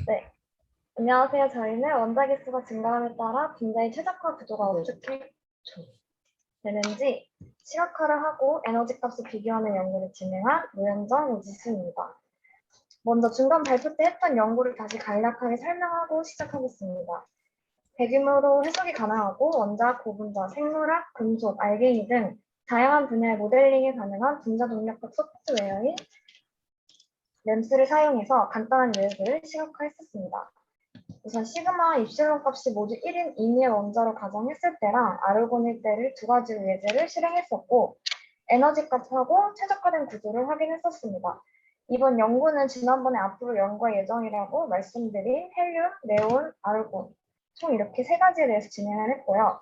네, 안녕하세요. 저희는 원자 개수가 증가함에 따라 분자의 최적화 구조가 어떻게 되는지 시각화를 하고 에너지 값을 비교하는 연구를 진행한 노현정 우지수입니다. 먼저 중간 발표 때 했던 연구를 다시 간략하게 설명하고 시작하겠습니다. 대규모로 해석이 가능하고 원자, 고분자, 생물학, 금속, 알게니 등 다양한 분야의 모델링이 가능한 분자 동력학 소프트웨어인 램스를 사용해서 간단한 예들을 시각화했었습니다. 우선 시그마 입실론 값이 모두 1인 2미의 원자로 가정했을 때랑 아르곤일 때를 두 가지로 예제를 실행했었고 에너지 값하고 최적화된 구조를 확인했었습니다. 이번 연구는 지난번에 앞으로 연구할 예정이라고 말씀드린 헬륨, 네온, 아르곤 총 이렇게 세 가지에 대해서 진행을 했고요.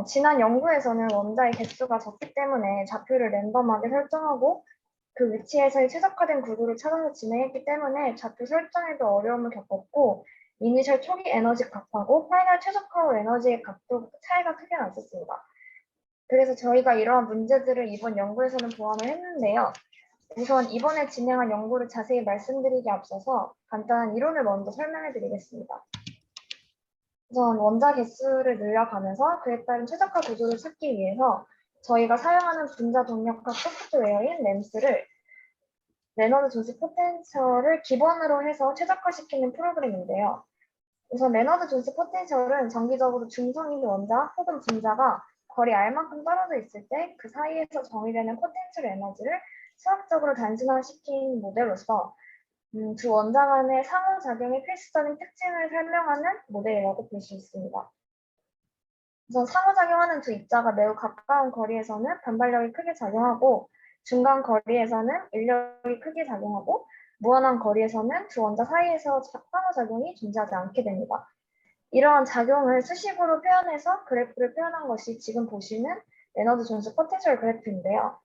지난 연구에서는 원자의 개수가 적기 때문에 좌표를 랜덤하게 설정하고 그 위치에서의 최적화된 구조를 찾아서 진행했기 때문에 좌표 설정에도 어려움을 겪었고 이니셜 초기 에너지 값하고 파이널 최적화 후 에너지의 값도 차이가 크게 났었습니다. 그래서 저희가 이러한 문제들을 이번 연구에서는 포함을 했는데요. 우선 이번에 진행한 연구를 자세히 말씀드리기 앞서서 간단한 이론을 먼저 설명해 드리겠습니다. 우선 원자 개수를 늘려가면서 그에 따른 최적화 구조를 찾기 위해서 저희가 사용하는 분자 동력학 소프트웨어인 램스를 레너드 존스 포텐셜을 기본으로 해서 최적화시키는 프로그램인데요. 우선 레너드 존스 포텐셜은 정기적으로 중성인 원자 혹은 분자가 거리 r만큼 떨어져 있을 때 그 사이에서 정의되는 포텐셜 에너지를 수학적으로 단순화시킨 모델로서 두 원자 간의 상호작용의 필수적인 특징을 설명하는 모델이라고 볼 수 있습니다. 우선 상호작용하는 두 입자가 매우 가까운 거리에서는 반발력이 크게 작용하고 중간 거리에서는 인력이 크게 작용하고 무한한 거리에서는 두 원자 사이에서 상호작용이 존재하지 않게 됩니다. 이러한 작용을 수식으로 표현해서 그래프를 표현한 것이 지금 보시는 레너드 존스 포텐셜 그래프인데요.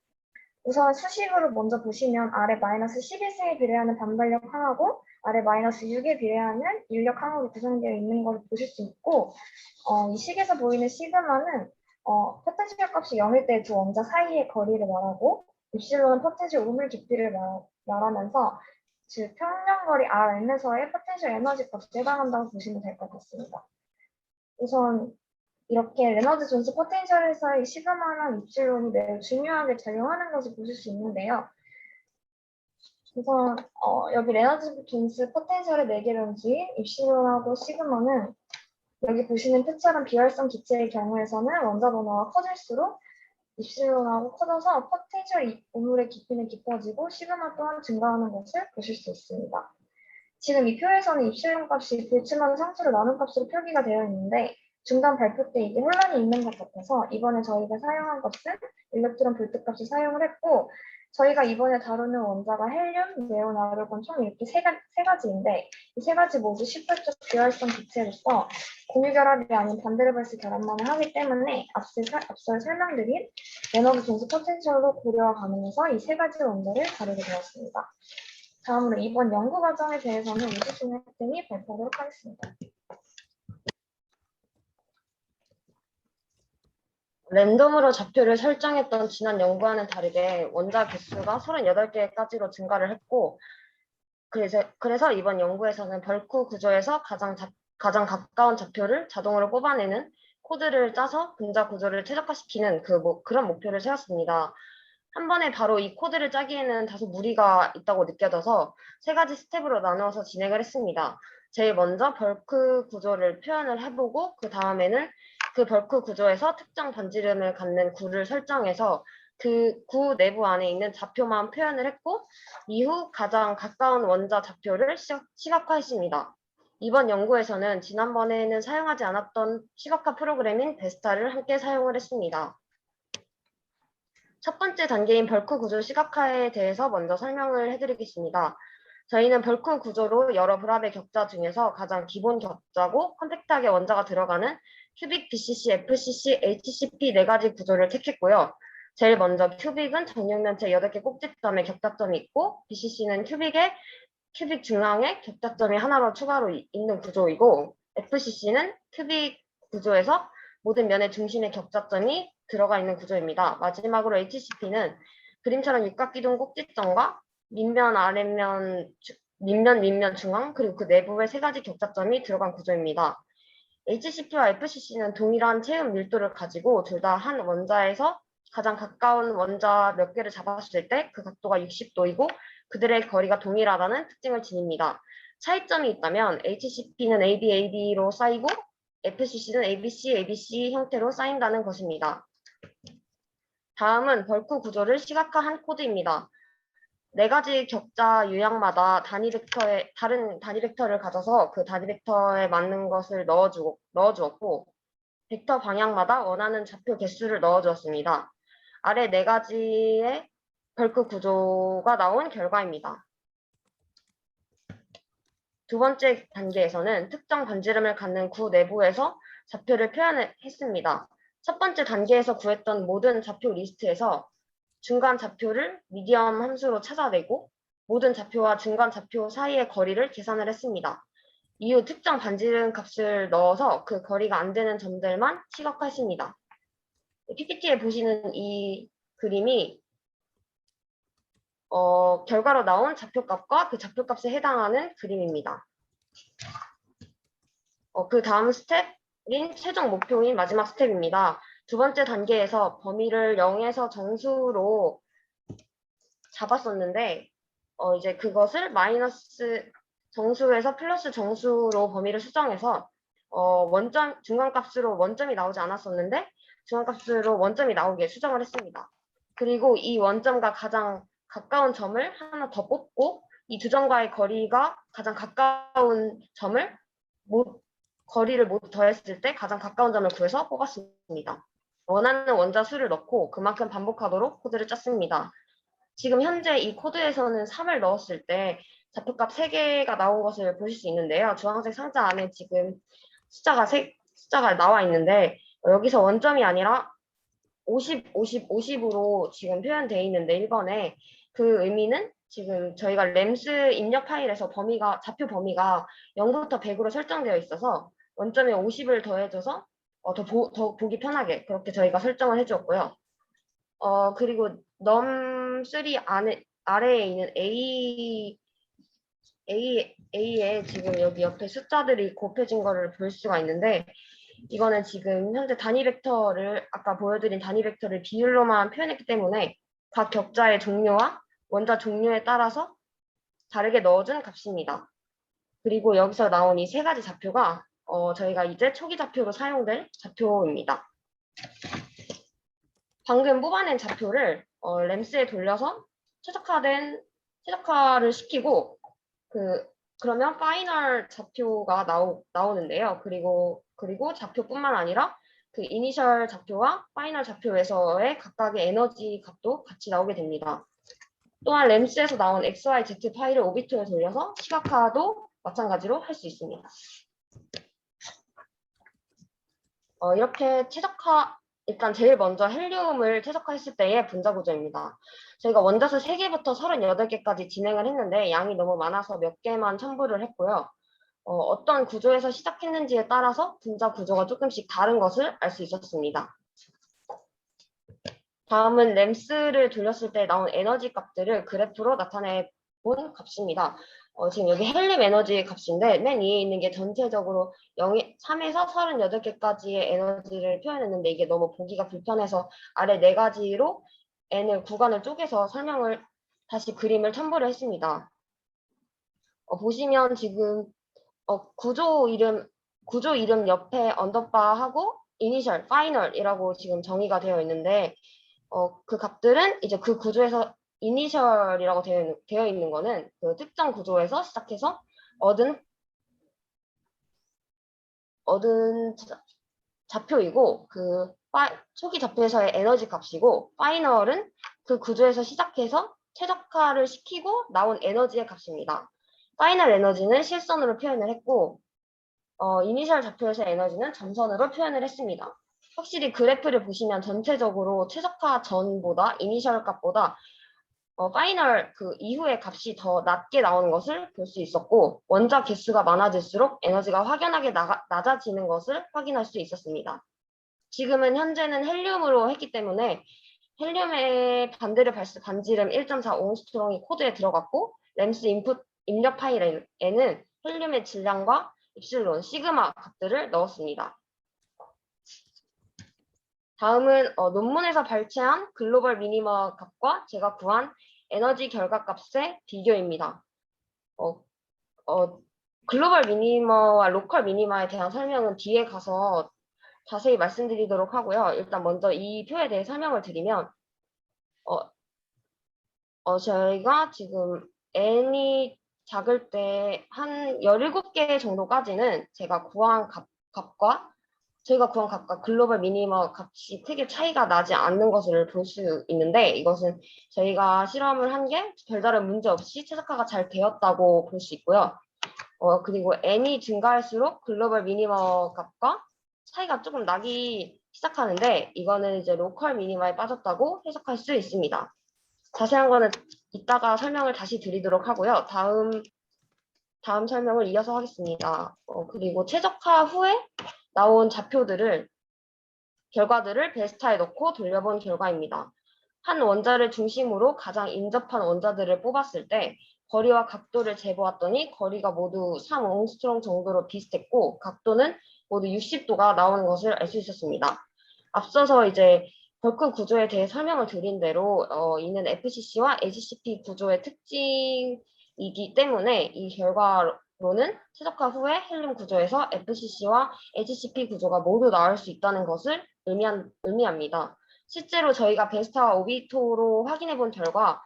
우선 수식으로 먼저 보시면 아래 마이너스 11승에 비례하는 반발력 항하고 아래 마이너스 6에 비례하는 인력 항으로 구성되어 있는 것을 보실 수 있고 이 식에서 보이는 시그마는 포텐셜 값이 0일 때 두 원자 사이의 거리를 말하고 입실론은 포텐셜 우물 깊이를 말하면서 즉 평면거리 Rm에서의 포텐셜 에너지 값에 해당한다고 보시면 될 것 같습니다. 우선 이렇게 레너드 존스 포텐셜에서의 시그마랑 입실론이 매우 중요하게 작용하는 것을 보실 수 있는데요. 우선 여기 레너드 존스 포텐셜의 네 개를 움직인 입실론하고 시그마는 여기 보시는 표처럼 비활성 기체의 경우에서는 원자 번호가 커질수록 입실론하고 커져서 포텐셜 우물의 깊이는 깊어지고 시그마 또한 증가하는 것을 보실 수 있습니다. 지금 이 표에서는 입실론 값이 불침하는 상수를 나눈 값으로 표기가 되어 있는데 중간 발표 때 이게 혼란이 있는 것 같아서 이번에 저희가 사용한 것은 일렉트론 볼트 값을 사용을 했고 저희가 이번에 다루는 원자가 헬륨, 네온, 아르곤 총 이렇게 세 가지인데 이 세 가지 모두 18쪽 비활성 기체로서 공유결합이 아닌 반데르발스 결합만을 하기 때문에 앞서 설명드린 레너드 존스 포텐셜로 고려가 가능해서 이 세 가지 원자를 다루게 되었습니다. 다음으로 이번 연구 과정에 대해서는 우주순 학생이 발표하도록 하겠습니다. 랜덤으로 좌표를 설정했던 지난 연구와는 다르게 원자 개수가 38개까지로 증가를 했고 그래서 이번 연구에서는 벌크 구조에서 가장 가까운 좌표를 자동으로 뽑아내는 코드를 짜서 분자 구조를 최적화시키는 그런 목표를 세웠습니다. 한 번에 바로 이 코드를 짜기에는 다소 무리가 있다고 느껴져서 세 가지 스텝으로 나누어서 진행을 했습니다. 제일 먼저 벌크 구조를 표현을 해보고 그 다음에는 그 벌크 구조에서 특정 반지름을 갖는 구를 설정해서 그 구 내부 안에 있는 좌표만 표현을 했고 이후 가장 가까운 원자 좌표를 시각화했습니다. 이번 연구에서는 지난번에는 사용하지 않았던 시각화 프로그램인 베스타를 함께 사용을 했습니다. 첫 번째 단계인 벌크 구조 시각화에 대해서 먼저 설명을 해드리겠습니다. 저희는 벌크 구조로 여러 불합의 격자 중에서 가장 기본 격자고 컴팩트하게 원자가 들어가는 큐빅, BCC, FCC, HCP 네 가지 구조를 택했고요. 제일 먼저 큐빅은 정육면체 8개 꼭지점에 격자점이 있고 BCC는 큐빅 중앙에 격자점이 하나로 추가로 있는 구조이고 FCC는 큐빅 구조에서 모든 면의 중심에 격자점이 들어가 있는 구조입니다. 마지막으로 HCP는 그림처럼 육각기둥 꼭지점과 밑면, 아랫면, 밑면 중앙, 그리고 그 내부에 세 가지 격자점이 들어간 구조입니다. HCP와 FCC는 동일한 체음 밀도를 가지고 둘 다 한 원자에서 가장 가까운 원자 몇 개를 잡았을 때 그 각도가 60도이고 그들의 거리가 동일하다는 특징을 지닙니다. 차이점이 있다면 HCP는 ABAB로 쌓이고 FCC는 ABC, ABC 형태로 쌓인다는 것입니다. 다음은 벌크 구조를 시각화한 코드입니다. 네 가지 격자 유형마다 다른 단위 벡터를 가져서 그 단위 벡터에 맞는 것을 넣어주었고 벡터 방향마다 원하는 좌표 개수를 넣어주었습니다. 아래 네 가지의 벌크 구조가 나온 결과입니다. 두 번째 단계에서는 특정 반지름을 갖는 구 내부에서 좌표를 표현했습니다. 첫 번째 단계에서 구했던 모든 좌표 리스트에서 중간 좌표를 미디엄 함수로 찾아내고 모든 좌표와 중간 좌표 사이의 거리를 계산을 했습니다. 이후 특정 반지름 값을 넣어서 그 거리가 안 되는 점들만 시각화했습니다. PPT에 보시는 이 그림이 결과로 나온 좌표값과 그 좌표값에 해당하는 그림입니다. 그 다음 스텝인 최종 목표인 마지막 스텝입니다. 두 번째 단계에서 범위를 0에서 정수로 잡았었는데 이제 그것을 마이너스 정수에서 플러스 정수로 범위를 수정해서 중간값으로 원점이 나오지 않았었는데 중간값으로 원점이 나오게 수정을 했습니다. 그리고 이 원점과 가장 가까운 점을 하나 더 뽑고 이 두 점과의 거리가 가장 가까운 점을 거리를 모두 더했을 때 가장 가까운 점을 구해서 뽑았습니다. 원하는 원자 수를 넣고 그만큼 반복하도록 코드를 짰습니다. 지금 현재 이 코드에서는 3을 넣었을 때 좌표값 3개가 나온 것을 보실 수 있는데요. 주황색 상자 안에 지금 숫자가 나와 있는데 여기서 원점이 아니라 50, 50, 50으로 지금 표현되어 있는데 1번에 그 의미는 지금 저희가 램스 입력 파일에서 좌표 범위가 0부터 100으로 설정되어 있어서 원점에 50을 더해줘서 더 보기 편하게 그렇게 저희가 설정을 해주었고요. 그리고 num3 아래에 있는 A에 지금 여기 옆에 숫자들이 곱해진 거를 볼 수가 있는데 이거는 지금 현재 아까 보여드린 단위 벡터를 비율로만 표현했기 때문에 각 격자의 종류와 원자 종류에 따라서 다르게 넣어준 값입니다. 그리고 여기서 나온 이 세 가지 좌표가 저희가 이제 초기 좌표로 사용될 좌표입니다. 방금 뽑아낸 좌표를 램스에 돌려서 최적화를 시키고 그러면 파이널 좌표가 나오는데요. 그리고 좌표뿐만 아니라 그 이니셜 좌표와 파이널 좌표에서의 각각의 에너지 값도 같이 나오게 됩니다. 또한 램스에서 나온 XYZ 파일을 오비토에 돌려서 시각화도 마찬가지로 할 수 있습니다. 이렇게 일단 제일 먼저 헬륨을 최적화했을 때의 분자 구조입니다. 저희가 원자수 3개부터 38개까지 진행을 했는데 양이 너무 많아서 몇 개만 첨부를 했고요. 어떤 구조에서 시작했는지에 따라서 분자 구조가 조금씩 다른 것을 알 수 있었습니다. 다음은 램스를 돌렸을 때 나온 에너지 값들을 그래프로 나타내 본 값입니다. 지금 여기 헬륨 에너지 값인데 맨 위에 있는 게 전체적으로 3에서 38개까지의 에너지를 표현했는데 이게 너무 보기가 불편해서 아래 네 가지로 구간을 쪼개서 다시 그림을 첨부를 했습니다. 보시면 지금 구조 이름 옆에 언더바하고 이니셜, 파이널이라고 지금 정의가 되어 있는데 그 값들은 이제 그 구조에서 이니셜이라고 되어 있는 거는 그 특정 구조에서 시작해서 얻은 좌표이고 그 초기 좌표에서의 에너지 값이고 파이널은 그 구조에서 시작해서 최적화를 시키고 나온 에너지의 값입니다. 파이널 에너지는 실선으로 표현을 했고 이니셜 좌표에서의 에너지는 점선으로 표현을 했습니다. 확실히 그래프를 보시면 전체적으로 최적화 전보다 이니셜 값보다 파이널 그 이후의 값이 더 낮게 나오는 것을 볼 수 있었고 원자 개수가 많아질수록 에너지가 확연하게 낮아지는 것을 확인할 수 있었습니다. 지금은 현재는 헬륨으로 했기 때문에 헬륨의 반지름 1.4 옹스트롱이 코드에 들어갔고 램스 인풋 입력 파일에는 헬륨의 질량과 입실론, 시그마 값들을 넣었습니다. 다음은 논문에서 발췌한 글로벌 미니마 값과 제가 구한 에너지 결과값의 비교입니다. 글로벌 미니마와 로컬 미니마에 대한 설명은 뒤에 가서 자세히 말씀드리도록 하고요. 일단 먼저 이 표에 대해 설명을 드리면 저희가 지금 n이 작을 때 한 17개 정도까지는 저희가 구한 값과 글로벌 미니머 값이 크게 차이가 나지 않는 것을 볼 수 있는데, 이것은 저희가 실험을 한 게 별다른 문제 없이 최적화가 잘 되었다고 볼 수 있고요. 그리고 n이 증가할수록 글로벌 미니머 값과 차이가 조금 나기 시작하는데, 이거는 이제 로컬 미니마에 빠졌다고 해석할 수 있습니다. 자세한 거는 이따가 설명을 다시 드리도록 하고요. 다음 설명을 이어서 하겠습니다. 그리고 최적화 후에 나온 결과들을 베스타에 넣고 돌려본 결과입니다. 한 원자를 중심으로 가장 인접한 원자들을 뽑았을 때 거리와 각도를 재보았더니 거리가 모두 3옹스트롱 정도로 비슷했고 각도는 모두 60도가 나오는 것을 알 수 있었습니다. 앞서서 이제 벌크 구조에 대해 설명을 드린 대로 이는 FCC와 HCP 구조의 특징이기 때문에 이 결과로는 최적화 후에 헬륨 구조에서 FCC와 HCP 구조가 모두 나올 수 있다는 것을 의미합니다. 실제로 저희가 베스타와 오비토로 확인해 본 결과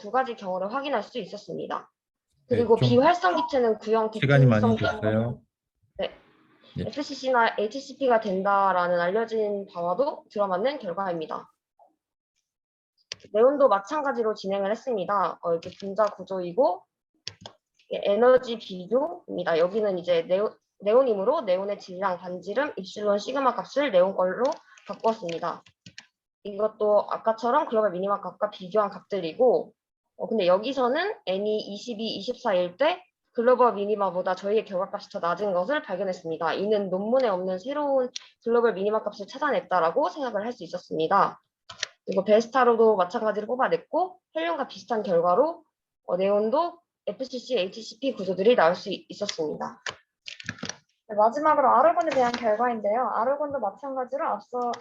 두 가지 경우를 확인할 수 있었습니다. 그리고 좀 비활성 기체는 구형 시간이 많이 대칭성 됐어요. 네, 네. FCC나 HCP가 된다라는 알려진 바와도 들어맞는 결과입니다. 네온도 마찬가지로 진행을 했습니다. 이렇게 분자 구조이고 에너지 비교입니다. 여기는 이제 네온이므로 네온의 질량, 반지름, 입실론, 시그마 값을 네온 걸로 바꿨습니다. 이것도 아까처럼 글로벌 미니마 값과 비교한 값들이고 근데 여기서는 n이 22, 24일 때 글로벌 미니마보다 저희의 결과값이 더 낮은 것을 발견했습니다. 이는 논문에 없는 새로운 글로벌 미니마 값을 찾아냈다라고 생각을 할 수 있었습니다. 그리고 베스타로도 마찬가지로 뽑아냈고 헬륨과 비슷한 결과로 네온도 FCC, HCP 구조들이 나올 수 있었습니다. 네, 마지막으로 아르곤에 대한 결과인데요. 아르곤도 마찬가지로 앞서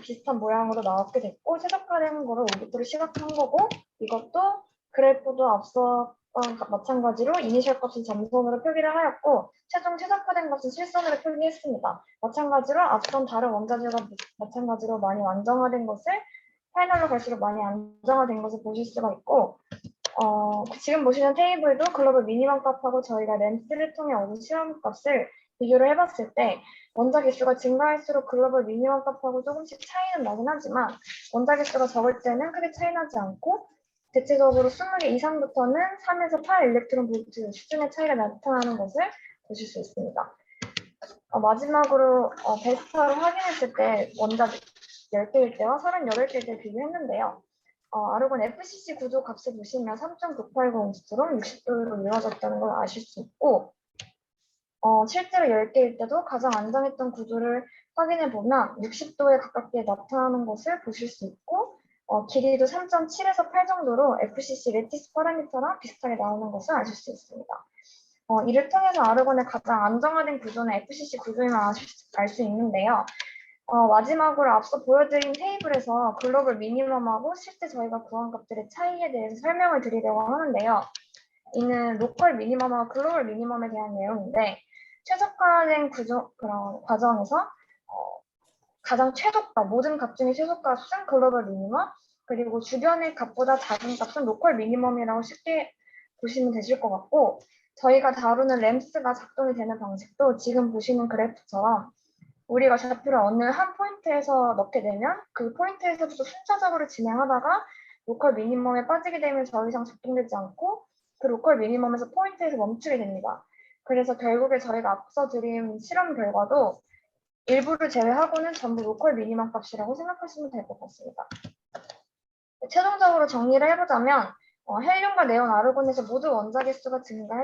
비슷한 모양으로 나왔게 됐고 최적화된 거를 오비토로 시각한 거고 이것도 그래프도 앞서와 마찬가지로 이니셜 값은 점선으로 표기를 하였고 최종 최적화된 값은 실선으로 표기했습니다. 마찬가지로 앞선 다른 원자들과 마찬가지로 많이 안정화된 것을 파이널로 갈수록 많이 안정화된 것을 보실 수가 있고 지금 보시는 테이블도 글로벌 미니멈 값하고 저희가 램스를 통해 얻은 실험 값을 비교를 해봤을 때 원자 개수가 증가할수록 글로벌 미니멈 값하고 조금씩 차이는 나긴 하지만 원자 개수가 적을 때는 크게 차이 나지 않고 대체적으로 20개 이상부터는 3에서 8 일렉트론 볼트 수준의 차이가 나타나는 것을 보실 수 있습니다. 마지막으로 베스타를 확인했을 때 원자 10개일 때와 38개일 때 비교했는데요. 아르곤 FCC 구조 값을 보시면 3.980옹스트롬 60도로 이루어졌다는 걸 아실 수 있고 실제로 10개일 때도 가장 안정했던 구조를 확인해 보면 60도에 가깝게 나타나는 것을 보실 수 있고 길이도 3.7에서 8 정도로 FCC 레티스 파라미터랑 비슷하게 나오는 것을 아실 수 있습니다. 이를 통해서 아르곤의 가장 안정화된 구조는 FCC 구조임을 알 수 있는데요. 마지막으로 앞서 보여드린 테이블에서 글로벌 미니멈하고 실제 저희가 구한 값들의 차이에 대해서 설명을 드리려고 하는데요. 이는 로컬 미니멈과 글로벌 미니멈에 대한 내용인데 최적화된 그런 과정에서 가장 최소가, 모든 값 중에 최소값은 글로벌 미니멈, 그리고 주변의 값보다 작은 값은 로컬 미니멈이라고 쉽게 보시면 되실 것 같고 저희가 다루는 램스가 작동이 되는 방식도 지금 보시는 그래프처럼 우리가 좌표를 어느 한 포인트에서 넣게 되면 그 포인트에서부터 순차적으로 진행하다가 로컬 미니멈에 빠지게 되면 더 이상 작동되지 않고 그 로컬 미니멈에서 포인트에서 멈추게 됩니다. 그래서 결국에 저희가 앞서 드린 실험 결과도 일부를 제외하고는 전부 로컬 미니멈 값이라고 생각하시면 될 것 같습니다. 최종적으로 정리를 해보자면 헬륨과 네온, 아르곤에서 모두 원자 개수가 증가할